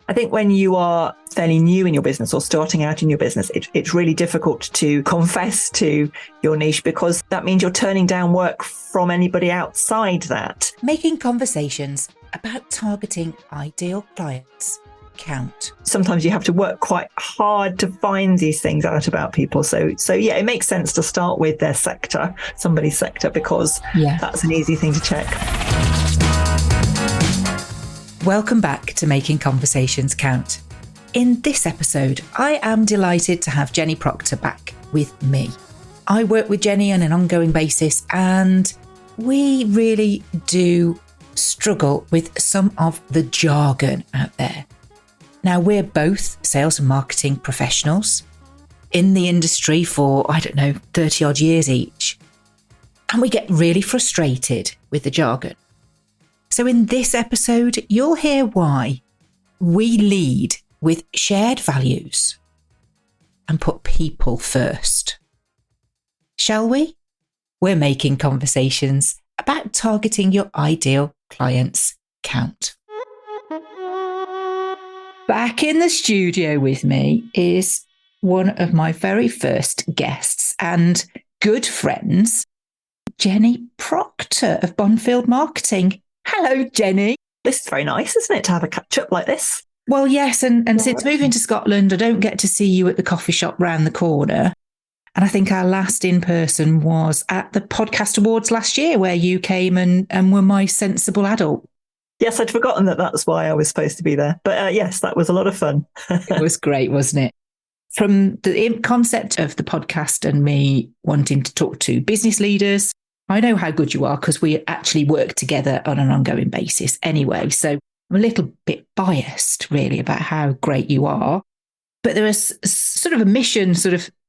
I think when you are fairly new in your business or starting out in your business, it's really difficult to confess to your niche because that means you're turning down work from anybody outside that. Making conversations about targeting ideal clients count. Sometimes you have to work quite hard to find these things out about people. So yeah, it makes sense to start with their sector, somebody's sector, because that's an easy thing to check. Welcome back to Making Conversations Count. In this episode, I am delighted to have Jenny Procter back with me. I work with Jenny on an ongoing basis, and we really do struggle with some of the jargon out there. Now, we're both sales and marketing professionals in the industry for, 30 odd years each. And we get really frustrated with the jargon. So in this episode, you'll hear why we lead with shared values and put people first. Shall we? We're making conversations about targeting your ideal clients count. Back in the studio with me is one of my very first guests and good friends, Jenny Procter of Bondfield Marketing. Hello, Jenny. This is very nice, isn't it, to have a catch-up like this? Well, yes, and since moving to Scotland, I don't get to see you at the coffee shop round the corner. And I think our last in-person was at the Podcast Awards last year, where you came and were my sensible adult. Yes, I'd forgotten that that's why I was supposed to be there. But yes, that was a lot of fun. It was great, wasn't it? From the concept of the podcast and me wanting to talk to business leaders, I know how good you are because we actually work together on an ongoing basis anyway. So I'm a little bit biased really about how great you are. But there was sort of a mission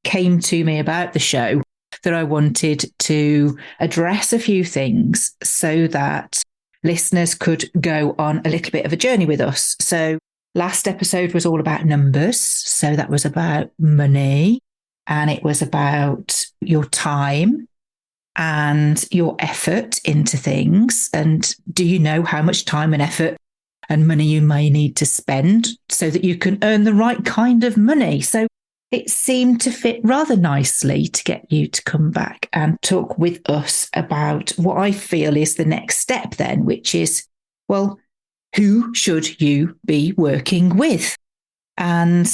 came to me about the show that I wanted to address a few things so that listeners could go on a little bit of a journey with us. So last episode was all about numbers. So that was about money, and it was about your time and your effort into things. And do you know how much time and effort and money you may need to spend so that you can earn the right kind of money? So it seemed to fit rather nicely to get you to come back and talk with us about what I feel is the next step then, which is, well, who should you be working with? And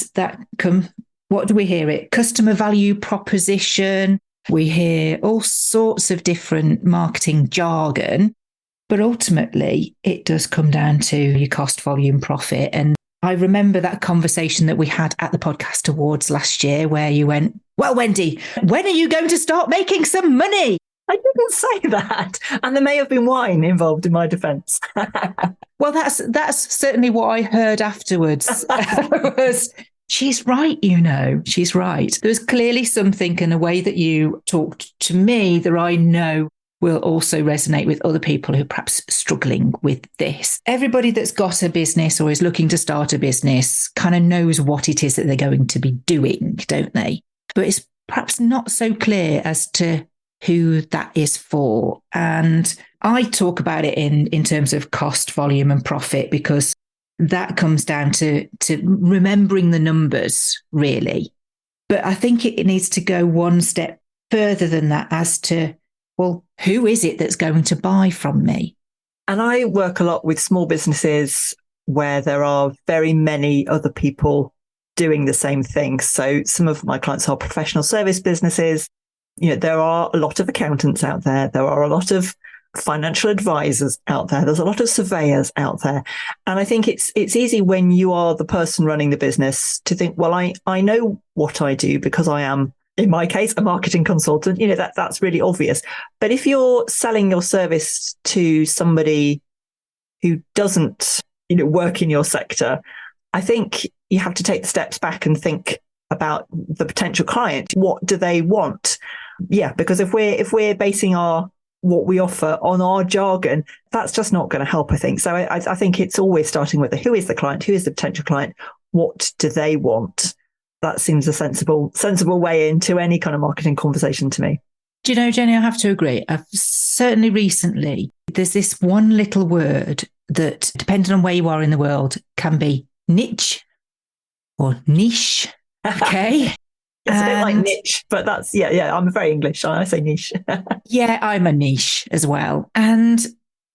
what do we hear it? Customer value proposition. We hear all sorts of different marketing jargon, but ultimately it does come down to your cost, volume, profit. And I remember that conversation that we had at the Podcast Awards last year where you went, well, Wendy, when are you going to start making some money? I didn't say that. And there may have been wine involved in my defence. Well, that's certainly what I heard afterwards. She's right, she's right. There was clearly something in the way that you talked to me that I know will also resonate with other people who are perhaps struggling with this. Everybody that's got a business or is looking to start a business kind of knows what it is that they're going to be doing, don't they? But it's perhaps not so clear as to who that is for. And I talk about it in terms of cost, volume and profit, because that comes down to remembering the numbers, really. But I think it needs to go one step further than that as to, well, who is it that's going to buy from me? And I work a lot with small businesses where there are very many other people doing the same thing. So some of my clients are professional service businesses. There are a lot of accountants out there. There are a lot of financial advisors out there. There's a lot of surveyors out there. And I think it's easy when you are the person running the business to think, well, I know what I do because I am, in my case, a marketing consultant. That's really obvious. But if you're selling your service to somebody who doesn't, work in your sector, I think you have to take the steps back and think about the potential client. What do they want? Yeah, because if we're basing what we offer on our jargon, that's just not going to help, I think. So I think it's always starting with who is the client, who is the potential client, what do they want? That seems a sensible way into any kind of marketing conversation to me. Do you know, Jenny, I have to agree. I've certainly recently, there's this one little word that, depending on where you are in the world, can be niche or niche. Okay. Yes, I don't like niche, but that's, yeah, I'm very English. I say niche. Yeah, I'm a niche as well. And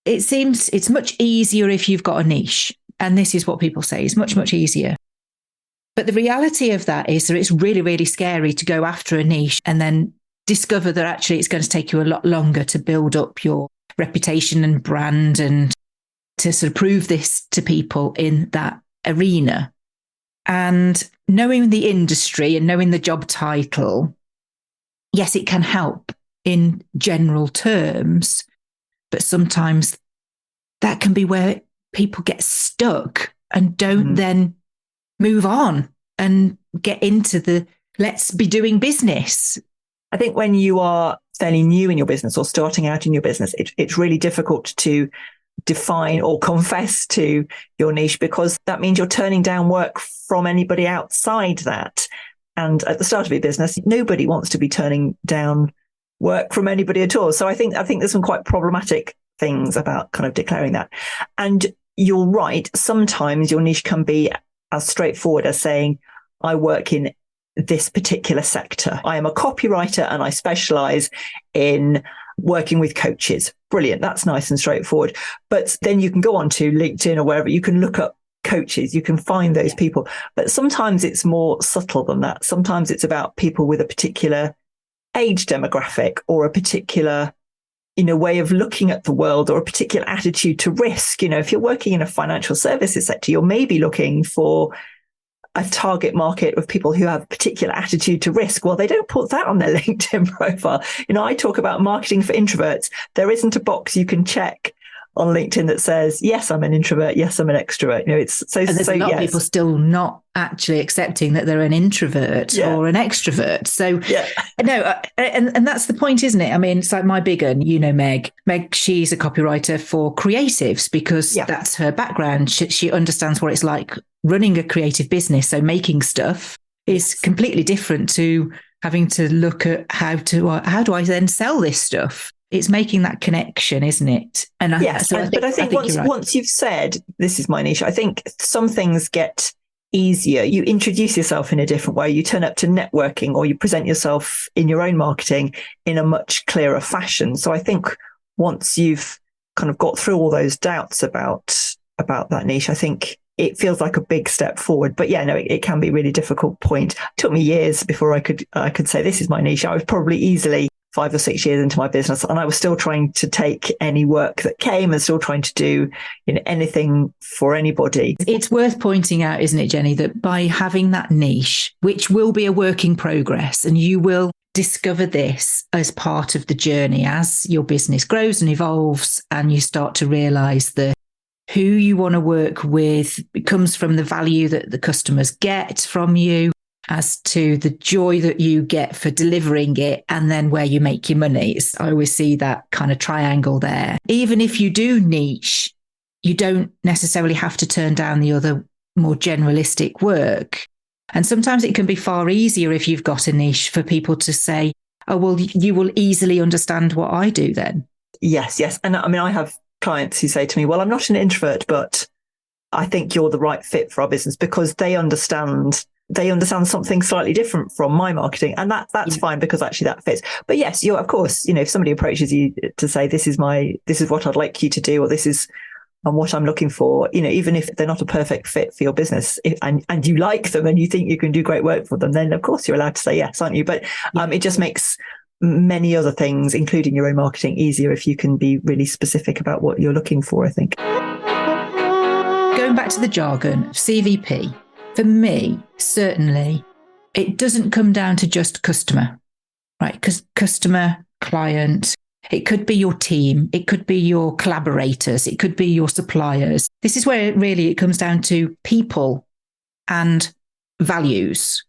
it seems it's much easier if you've got a niche. And this is what people say, it's much, much easier. But the reality of that is that it's really, really scary to go after a niche and then discover that actually it's going to take you a lot longer to build up your reputation and brand and to sort of prove this to people in that arena. And knowing the industry and knowing the job title, yes, it can help in general terms, but sometimes that can be where people get stuck and don't then move on and get into the let's be doing business. I think when you are fairly new in your business or starting out in your business, it's really difficult to define or confess to your niche, because that means you're turning down work from anybody outside that. And at the start of your business, nobody wants to be turning down work from anybody at all. So I think there's some quite problematic things about kind of declaring that. And you're right. Sometimes your niche can be as straightforward as saying, I work in this particular sector. I am a copywriter and I specialize in working with coaches. Brilliant. That's nice and straightforward. But then you can go on to LinkedIn or wherever, you can look up coaches, you can find those people. But sometimes it's more subtle than that. Sometimes it's about people with a particular age demographic or a particular, way of looking at the world or a particular attitude to risk. If you're working in a financial services sector, you're maybe looking for a target market of people who have a particular attitude to risk. Well, they don't put that on their LinkedIn profile. I talk about marketing for introverts. There isn't a box you can check on LinkedIn that says, yes, I'm an introvert. Yes, I'm an extrovert. It's so, and there's a lot of people still not actually accepting that they're an introvert or an extrovert. So no, and that's the point, isn't it? I mean, it's like my big one, Meg. Meg, she's a copywriter for creatives because that's her background. She understands what it's like running a creative business. So making stuff is completely different to having to look at how do I then sell this stuff? It's making that connection, isn't it? And I think once you've said, this is my niche, I think some things get easier. You introduce yourself in a different way. You turn up to networking or you present yourself in your own marketing in a much clearer fashion. So I think once you've kind of got through all those doubts about that niche, I think it feels like a big step forward. But it can be a really difficult point. It took me years before I could say this is my niche. I was probably easily 5 or 6 years into my business and I was still trying to take any work that came and still trying to do anything for anybody. It's worth pointing out, isn't it, Jenny, that by having that niche, which will be a work in progress, and you will discover this as part of the journey as your business grows and evolves and you start to realize that who you want to work with comes from the value that the customers get from you, as to the joy that you get for delivering it, and then where you make your money. I always see that kind of triangle there. Even if you do niche, you don't necessarily have to turn down the other more generalistic work. And sometimes it can be far easier if you've got a niche for people to say, oh, well, you will easily understand what I do then. Yes. And I mean, I have clients who say to me, well, I'm not an introvert, but I think you're the right fit for our business, because they understand something slightly different from my marketing. And that's fine, because actually that fits. But yes, of course, if somebody approaches you to say, this is what I'd like you to do, or this is what I'm looking for, even if they're not a perfect fit for your business, and you like them and you think you can do great work for them, then of course you're allowed to say yes, aren't you? But it just makes many other things, including your own marketing, easier if you can be really specific about what you're looking for, I think. Going back to the jargon of CVP, for me, certainly, it doesn't come down to just customer, right? Because customer, client, it could be your team, it could be your collaborators, it could be your suppliers. This is where it comes down to people and values.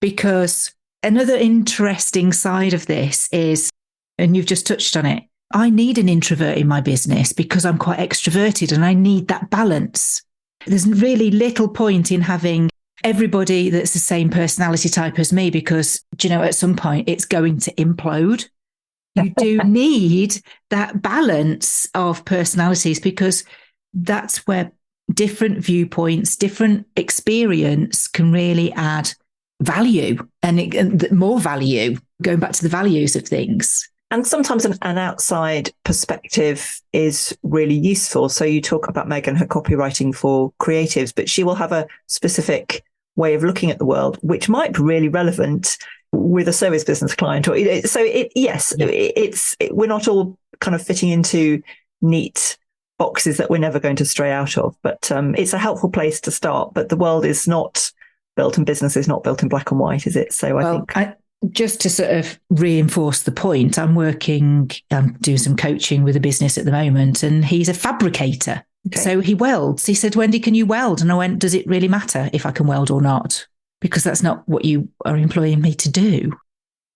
Because another interesting side of this is, and you've just touched on it, I need an introvert in my business because I'm quite extroverted and I need that balance. There's really little point in having everybody that's the same personality type as me, because, at some point it's going to implode. You do need that balance of personalities, because that's where different viewpoints, different experience can really add value and more value, going back to the values of things. And sometimes an outside perspective is really useful. So you talk about Megan, her copywriting for creatives, but she will have a specific way of looking at the world, which might be really relevant with a service business client. Or we're not all kind of fitting into neat boxes that we're never going to stray out of. But it's a helpful place to start. But the world is not built, and business is not built in black and white, is it? So I think just to sort of reinforce the point, I'm doing some coaching with a business at the moment, and he's a fabricator. Okay. So he welds. He said, Wendy, can you weld? And I went, does it really matter if I can weld or not? Because that's not what you are employing me to do.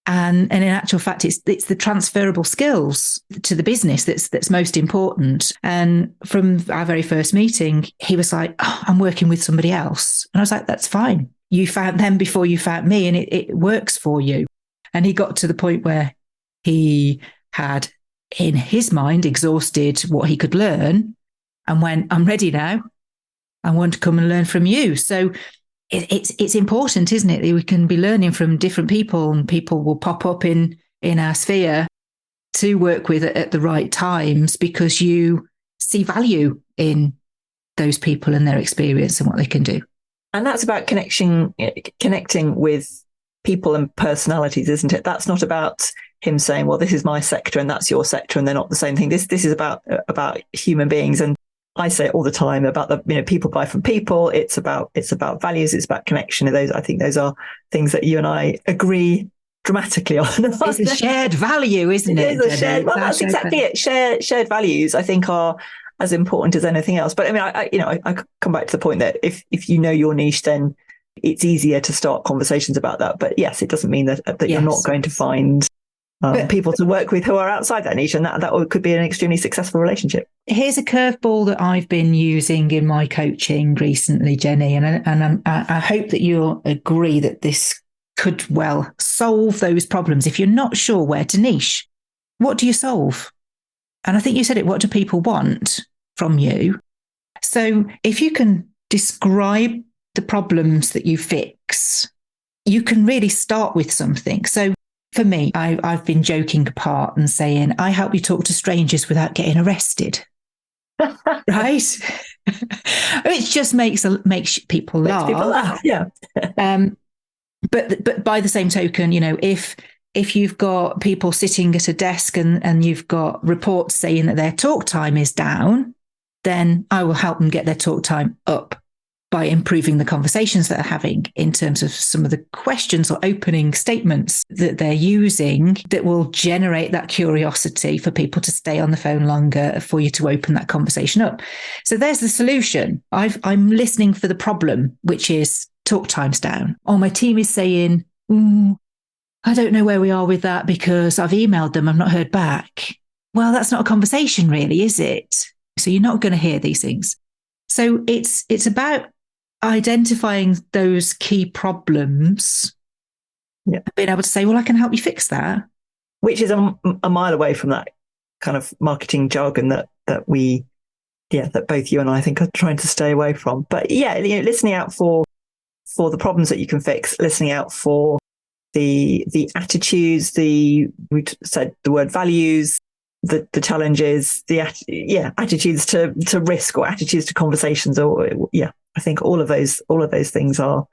And in actual fact, it's the transferable skills to the business that's most important. And from our very first meeting, he was like, I'm working with somebody else. And I was like, that's fine. You found them before you found me, and it works for you. And he got to the point where he had, in his mind, exhausted what he could learn and went, I'm ready now. I want to come and learn from you. So it's important, isn't it? That we can be learning from different people, and people will pop up in our sphere to work with at the right times, because you see value in those people and their experience and what they can do. And that's about connecting with people and personalities, isn't it? That's not about him saying, well, this is my sector and that's your sector and they're not the same thing. This is about human beings. And I say it all the time about people buy from people. It's about values. It's about connection. I think those are things that you and I agree dramatically on. It's a shared value, isn't it? That's exactly it. Shared values, I think, are as important as anything else. But I mean, I come back to the point that if you know your niche, then it's easier to start conversations about that. But yes, it doesn't mean that you're not going to find people to work with who are outside that niche, and that could be an extremely successful relationship. Here's a curveball that I've been using in my coaching recently, Jenny, and I hope that you'll agree that this could well solve those problems. If you're not sure where to niche, what do you solve? And I think you said it, what do people want from you? So if you can describe the problems that you fix, you can really start with something. So for me, I've been joking apart and saying, I help you talk to strangers without getting arrested. Right? It just makes people laugh. Yeah. But by the same token, if you've got people sitting at a desk and you've got reports saying that their talk time is down, then I will help them get their talk time up by improving the conversations that they're having in terms of some of the questions or opening statements that they're using that will generate that curiosity for people to stay on the phone longer, for you to open that conversation up. So there's the solution. I'm listening for the problem, which is talk time's down. Or my team is saying, I don't know where we are with that because I've emailed them, I've not heard back. Well, that's not a conversation really, is it? So you're not going to hear these things. So it's about identifying those key problems, and being able to say, well, I can help you fix that. Which is a mile away from that kind of marketing jargon that both you and I think are trying to stay away from. But listening out for the problems that you can fix, listening out for the attitudes, we said the word values, the challenges, attitudes to risk or attitudes to conversations, I think all of those things are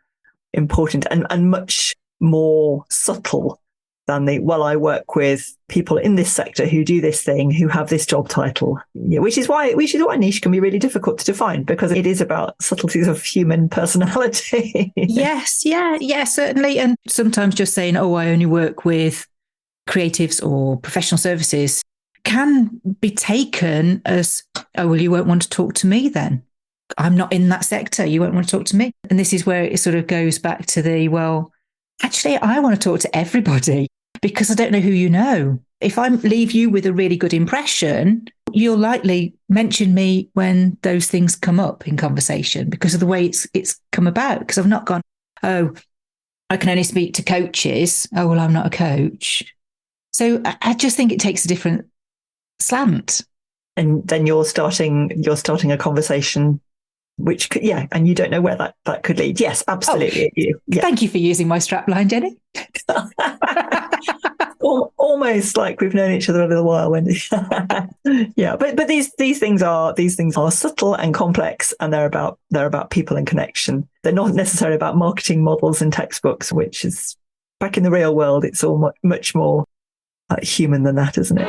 important and much more subtle than I work with people in this sector who do this thing, who have this job title, which is why niche can be really difficult to define, because it is about subtleties of human personality. Yes, certainly. And sometimes just saying, I only work with creatives or professional services can be taken as, you won't want to talk to me then. I'm not in that sector. You won't want to talk to me. And this is where it sort of goes back to actually, I want to talk to everybody because I don't know who you know. If I leave you with a really good impression, you'll likely mention me when those things come up in conversation because of the way it's come about. Because I've not gone, I can only speak to coaches. Oh, well, I'm not a coach. So I just think it takes a different slant. And then you're starting a conversation which could, and you don't know where that could lead. Yes, absolutely. Thank you for using my strapline, Jenny. Almost like we've known each other a little while, Wendy. Yeah, but these things are subtle and complex, and they're about people and connection. They're not necessarily about marketing models and textbooks, which is, back in the real world, it's all much more human than that, isn't it?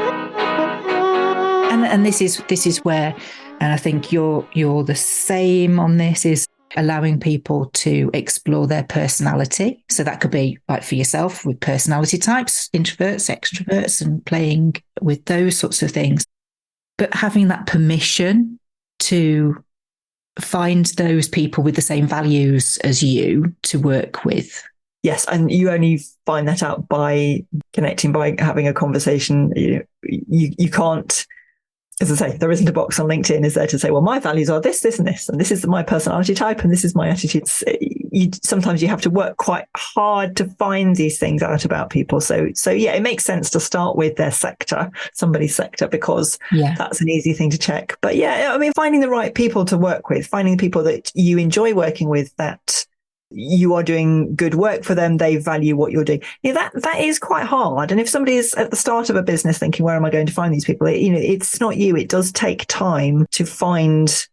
And this is where, and I think you're the same on this, is allowing people to explore their personality. So that could be like for yourself with personality types, introverts, extroverts, and playing with those sorts of things. But having that permission to find those people with the same values as you to work with. Yes, and you only find that out by connecting, by having a conversation. You can't, as I say, there isn't a box on LinkedIn, is there, to say, well, my values are this, this, and this, and this is my personality type, and this is my attitude. Sometimes you have to work quite hard to find these things out about people. So yeah, it makes sense to start with their sector, somebody's sector, because that's an easy thing to check. But yeah, I mean, finding the right people to work with, finding people that you enjoy working with, that you are doing good work for them, they value what you're doing. That is quite hard. And if somebody is at the start of a business thinking, where am I going to find these people? It's not you. It does take time to find,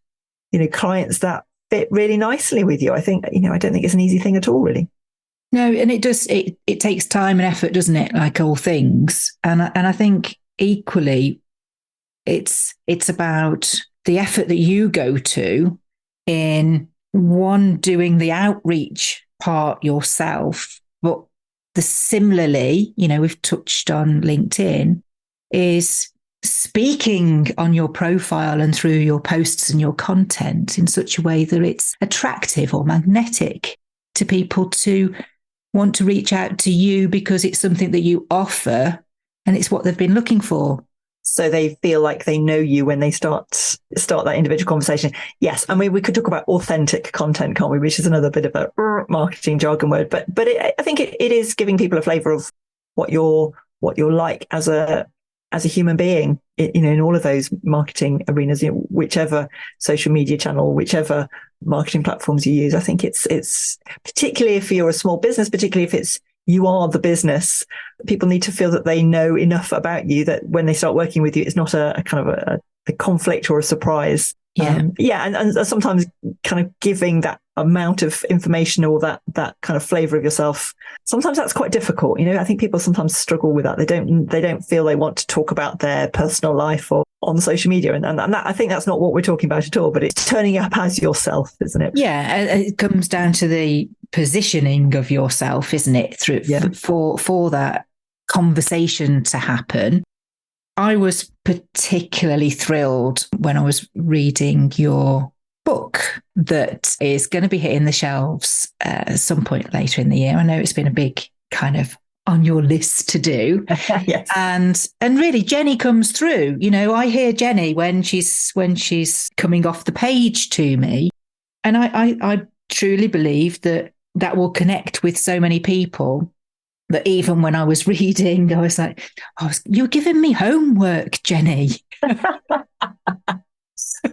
clients that fit really nicely with you. I think, I don't think it's an easy thing at all, really. No, and it does. It takes time and effort, doesn't it? Like all things. And I think equally, it's about the effort that you go to in doing the outreach part yourself, but similarly, we've touched on LinkedIn, is speaking on your profile and through your posts and your content in such a way that it's attractive or magnetic to people to want to reach out to you because it's something that you offer and it's what they've been looking for. So they feel like they know you when they start that individual conversation. Yes, I mean, we could talk about authentic content, can't we? Which is another bit of a marketing jargon word, but I think it is giving people a flavour of what you're like as a human being, in all of those marketing arenas, whichever social media channel, whichever marketing platforms you use. I think it's particularly if you're a small business, particularly if you are the business, people need to feel that they know enough about you that when they start working with you, it's not a kind of a conflict or a surprise. And sometimes kind of giving that amount of information or that kind of flavour of yourself, sometimes that's quite difficult. I think people sometimes struggle with that. They don't feel they want to talk about their personal life or on social media, and that, I think that's not what we're talking about at all. But it's turning up as yourself, isn't it? Yeah, it comes down to the positioning of yourself, isn't it? For that conversation to happen. I was particularly thrilled when I was reading your book that is going to be hitting the shelves at some point later in the year. I know it's been a big kind of on your list to do. Yes. And really Jenny comes through. I hear Jenny when she's coming off the page to me. And I truly believe that will connect with so many people. But even when I was reading, I was like, you're giving me homework, Jenny.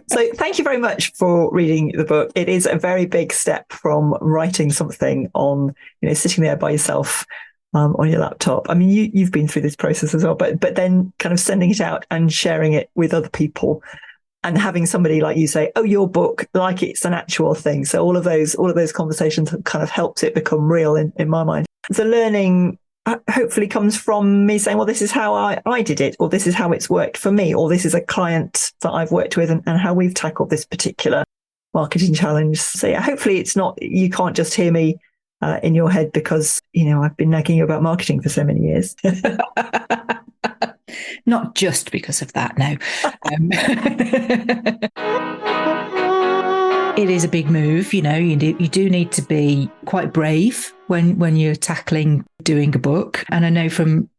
So thank you very much for reading the book. It is a very big step from writing something on, sitting there by yourself on your laptop. I mean, you've been through this process as well, but then kind of sending it out and sharing it with other people and having somebody like you say, oh, your book, like it's an actual thing. So all of those conversations have kind of helped it become real in my mind. The learning hopefully comes from me saying, well, this is how I did it, or this is how it's worked for me, or this is a client that I've worked with and how we've tackled this particular marketing challenge. So yeah, hopefully it's not, you can't just hear me in your head because, I've been nagging you about marketing for so many years. Not just because of that, no. It is a big move, you do need to be quite brave when you're tackling doing a book. And I know from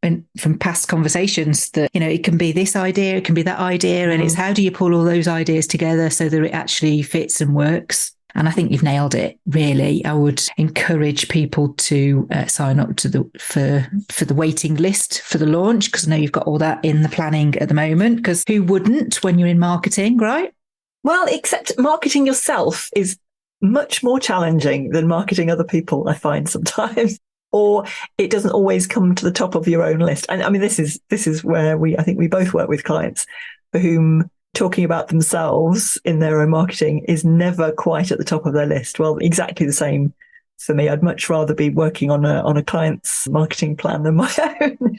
past conversations that, it can be this idea, it can be that idea, and it's how do you pull all those ideas together so that it actually fits and works. And I think you've nailed it, really. I would encourage people to sign up to for the waiting list for the launch, because I know you've got all that in the planning at the moment, because who wouldn't when you're in marketing, right? Well, except marketing yourself is much more challenging than marketing other people, I find sometimes. Or it doesn't always come to the top of your own list. And I mean, this is where I think we both work with clients for whom talking about themselves in their own marketing is never quite at the top of their list. Well, exactly the same for me. I'd much rather be working on a client's marketing plan than my own.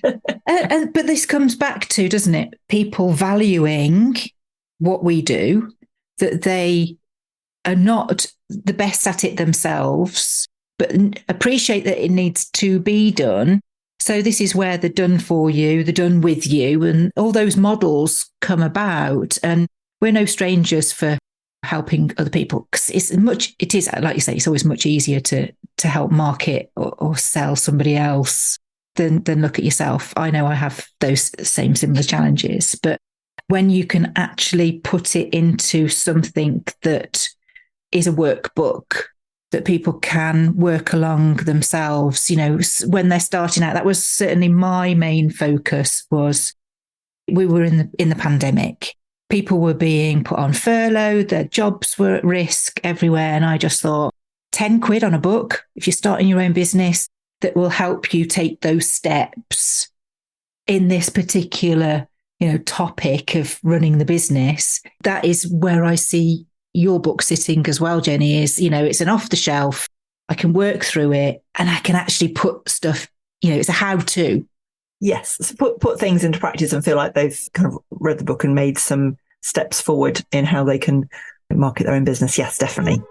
But this comes back to, doesn't it? People valuing what we do, that they are not the best at it themselves, but appreciate that it needs to be done. So this is where the done for you, the done with you, and all those models come about. And we're no strangers for helping other people, because it is, like you say, it's always much easier to help market or sell somebody else than look at yourself. I know I have those same similar challenges, but when you can actually put it into something that is a workbook that people can work along themselves, when they're starting out, that was certainly my main focus. Was we were in the pandemic. People were being put on furlough, their jobs were at risk everywhere. And I just thought, 10 quid on a book, if you're starting your own business, that will help you take those steps in this particular, topic of running the business. That is where I see your book sitting as well, Jenny, is, it's an off the shelf. I can work through it and I can actually put stuff, it's a how to. Yes, so put things into practice and feel like they've kind of read the book and made some steps forward in how they can market their own business. Yes, definitely.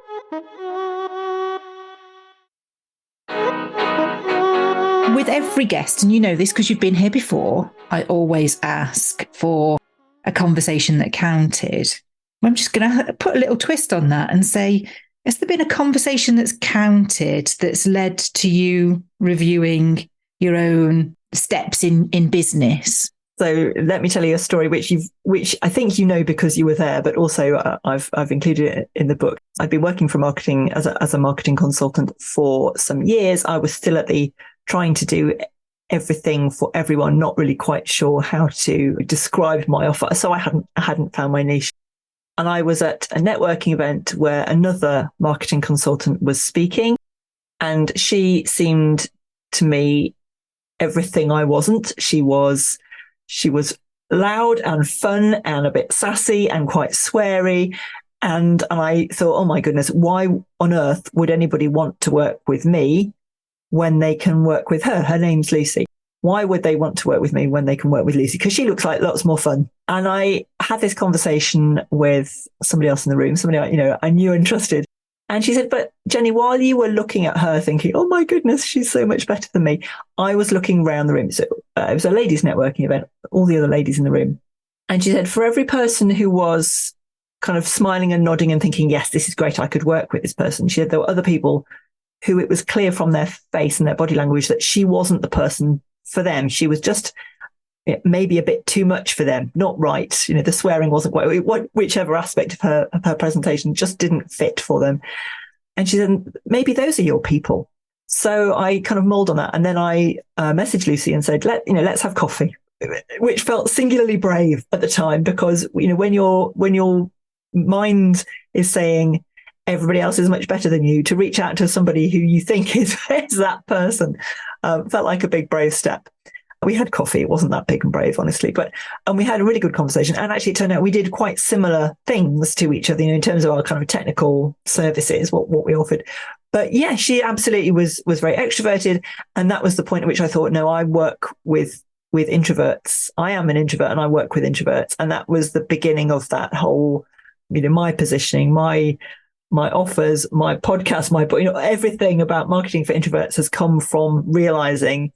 With every guest, and you know this because you've been here before, I always ask for a conversation that counted. I'm just going to put a little twist on that and say, has there been a conversation that's counted that's led to you reviewing your own steps in business? So let me tell you a story which I think because you were there, but also I've included it in the book. I've been working for marketing as a marketing consultant for some years. I was still trying to do everything for everyone, not really quite sure how to describe my offer. So I hadn't found my niche. And I was at a networking event where another marketing consultant was speaking, and she seemed to me everything I wasn't. She was loud and fun and a bit sassy and quite sweary. And I thought, oh my goodness, why on earth would anybody want to work with me when they can work with her? Her name's Lucy. Why would they want to work with me when they can work with Lucy? Because she looks like lots more fun. And I had this conversation with somebody else in the room, somebody I knew and trusted. And she said, but Jenny, while you were looking at her thinking, oh my goodness, she's so much better than me, I was looking around the room. So it was a ladies' networking event, all the other ladies in the room. And she said, for every person who was kind of smiling and nodding and thinking, yes, this is great, I could work with this person, she said there were other people who it was clear from their face and their body language that she wasn't the person for them. She was just maybe a bit too much for them, not right. The swearing wasn't quite, whichever aspect of her presentation just didn't fit for them. And she said, maybe those are your people. So I kind of mulled on that. And then I messaged Lucy and said, let's have coffee, which felt singularly brave at the time, because, when your mind is saying everybody else is much better than you, to reach out to somebody who you think is that person felt like a big, brave step. We had coffee. It wasn't that big and brave, honestly, and we had a really good conversation. And actually, it turned out we did quite similar things to each other, in terms of our kind of technical services, what we offered. But yeah, she absolutely was very extroverted. And that was the point at which I thought, no, I work with introverts. I am an introvert and I work with introverts. And that was the beginning of that whole, my positioning, my offers, my podcast, everything about marketing for introverts has come from realizing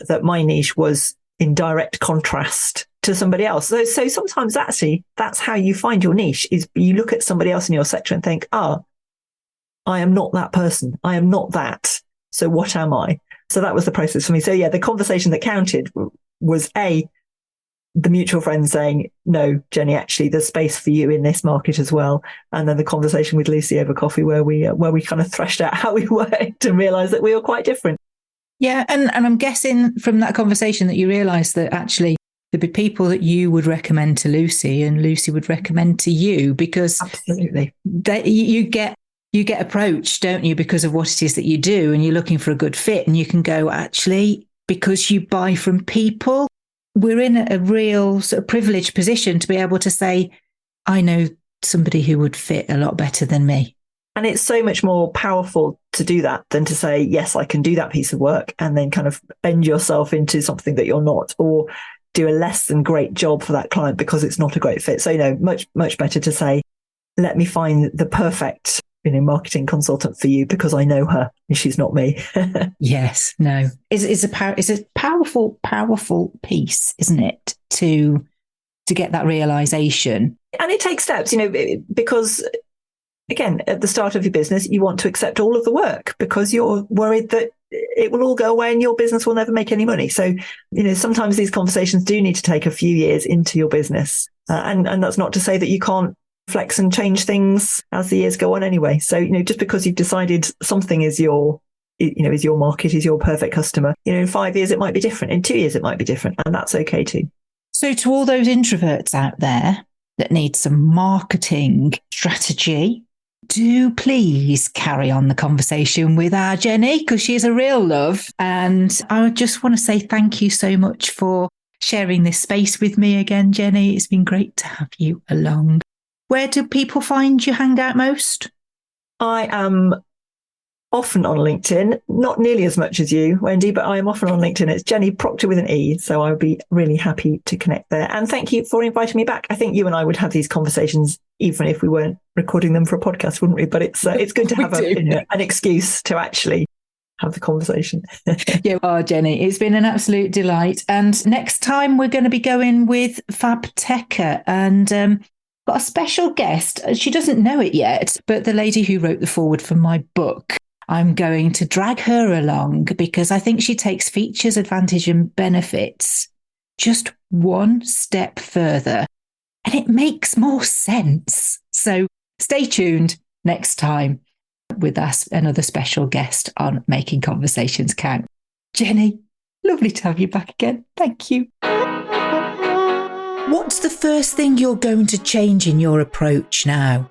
that my niche was in direct contrast to somebody else. So sometimes actually that's how you find your niche, is you look at somebody else in your sector and think, I am not that person. I am not that. So what am I? So that was the process for me. So yeah, the conversation that counted was the mutual friend saying, no, Jenny, actually there's space for you in this market as well. And then the conversation with Lucy over coffee where we kind of threshed out how we worked and realized that we were quite different. Yeah. And I'm guessing from that conversation that you realised that actually there'd be people that you would recommend to Lucy and Lucy would recommend to you, because Absolutely. you get approached, don't you, because of what it is that you do, and you're looking for a good fit, and you can go, actually, because you buy from people, we're in a real sort of privileged position to be able to say, I know somebody who would fit a lot better than me. And it's so much more powerful to do that than to say, yes, I can do that piece of work and then kind of bend yourself into something that you're not, or do a less than great job for that client because it's not a great fit. So, much, much better to say, let me find the perfect, marketing consultant for you because I know her and she's not me. Yes, no. It's a powerful piece, isn't it? To get that realization. And it takes steps, because again, at the start of your business, you want to accept all of the work because you're worried that it will all go away and your business will never make any money. So, sometimes these conversations do need to take a few years into your business. And that's not to say that you can't flex and change things as the years go on anyway. So, just because you've decided something is your market, is your perfect customer, in 5 years, it might be different. In 2 years, it might be different. And that's okay too. So to all those introverts out there that need some marketing strategy, do please carry on the conversation with our Jenny, because she's a real love. And I just want to say thank you so much for sharing this space with me again, Jenny. It's been great to have you along. Where do people find you hang out most? I am often on LinkedIn, not nearly as much as you, Wendy, but I am often on LinkedIn. It's Jenny Procter with an E. So I would be really happy to connect there. And thank you for inviting me back. I think you and I would have these conversations even if we weren't recording them for a podcast, wouldn't we? But it's good to have an excuse to actually have the conversation. Yeah, Jenny, it's been an absolute delight. And next time we're going to be going with Fab Techer, and got a special guest. She doesn't know it yet, but the lady who wrote the foreword for my book. I'm going to drag her along because I think she takes features, advantage and benefits just one step further, and it makes more sense. So stay tuned next time with us, another special guest on Making Conversations Count. Jenny, lovely to have you back again. Thank you. What's the first thing you're going to change in your approach now?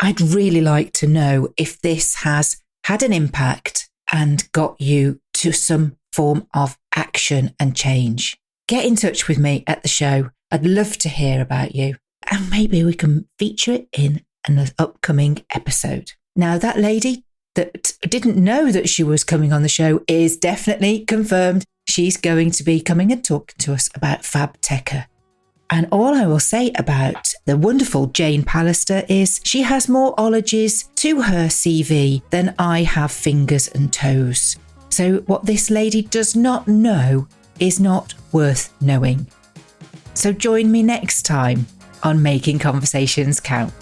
I'd really like to know if this has had an impact and got you to some form of action and change. Get in touch with me at the show. I'd love to hear about you, and maybe we can feature it in an upcoming episode. Now, that lady that didn't know that she was coming on the show is definitely confirmed. She's going to be coming and talking to us about Fab Techer. And all I will say about the wonderful Jane Pallister is she has more ologies to her CV than I have fingers and toes. So what this lady does not know is not worth knowing. So join me next time on Making Conversations Count.